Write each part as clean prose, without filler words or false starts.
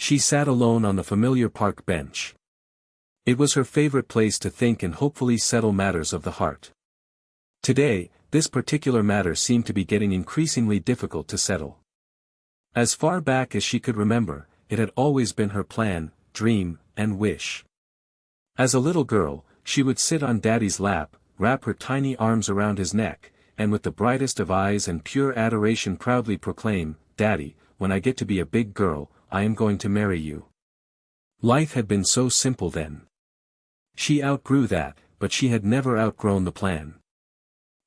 She sat alone on the familiar park bench. It was her favorite place to think and hopefully settle matters of the heart. Today, this particular matter seemed to be getting increasingly difficult to settle. As far back as she could remember, it had always been her plan, dream, and wish. As a little girl, she would sit on Daddy's lap, wrap her tiny arms around his neck, and with the brightest of eyes and pure adoration proudly proclaim, "Daddy, when I get to be a big girl, I am going to marry you." Life had been so simple then. She outgrew that, but she had never outgrown the plan.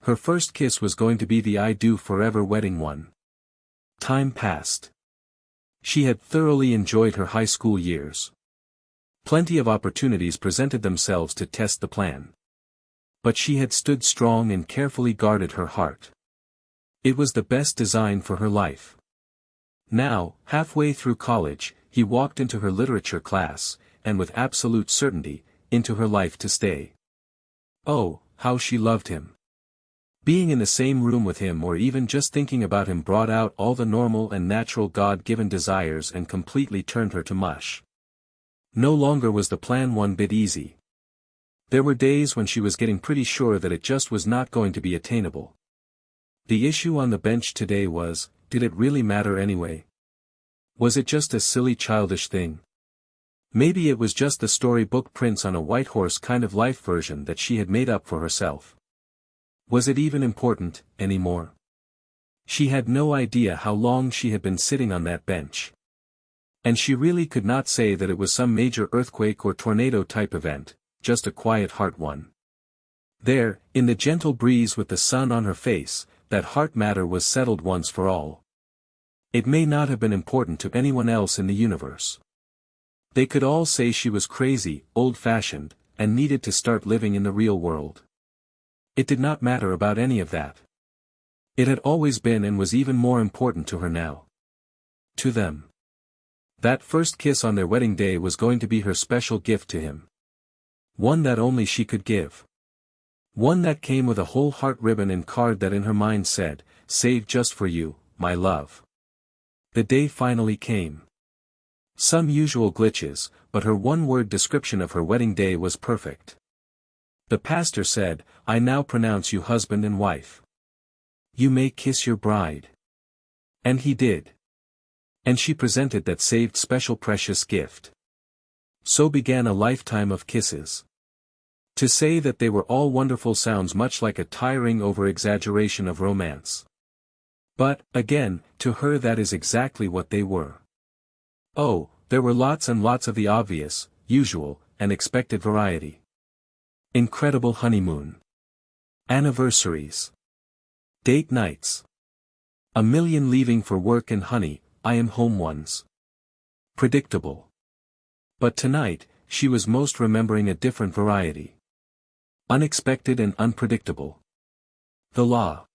Her first kiss was going to be the I do forever wedding one. Time passed. She had thoroughly enjoyed her high school years. Plenty of opportunities presented themselves to test the plan. But she had stood strong and carefully guarded her heart. It was the best design for her life. Now, halfway through college, he walked into her literature class, and with absolute certainty, into her life to stay. Oh, how she loved him. Being in the same room with him or even just thinking about him brought out all the normal and natural God-given desires and completely turned her to mush. No longer was the plan one bit easy. There were days when she was getting pretty sure that it just was not going to be attainable. The issue on the bench today was, did it really matter anyway? Was it just a silly childish thing? Maybe it was just the storybook prince on a white horse kind of life version that she had made up for herself. Was it even important, anymore? She had no idea how long she had been sitting on that bench. And she really could not say that it was some major earthquake or tornado type event, just a quiet heart one. There, in the gentle breeze with the sun on her face, that heart matter was settled once for all. It may not have been important to anyone else in the universe. They could all say she was crazy, old-fashioned, and needed to start living in the real world. It did not matter about any of that. It had always been and was even more important to her now. To them. That first kiss on their wedding day was going to be her special gift to him. One that only she could give. One that came with a whole heart ribbon and card that in her mind said, "Saved just for you, my love." The day finally came. Some usual glitches, but her one-word description of her wedding day was perfect. The pastor said, "I now pronounce you husband and wife. You may kiss your bride." And he did. And she presented that saved special precious gift. So began a lifetime of kisses. To say that they were all wonderful sounds much like a tiring over-exaggeration of romance. But, again, to her that is exactly what they were. Oh, there were lots and lots of the obvious, usual, and expected variety. Incredible honeymoon. Anniversaries. Date nights. A million leaving for work and honey, I am home ones. Predictable. But tonight, she was most remembering a different variety. Unexpected and unpredictable. The law.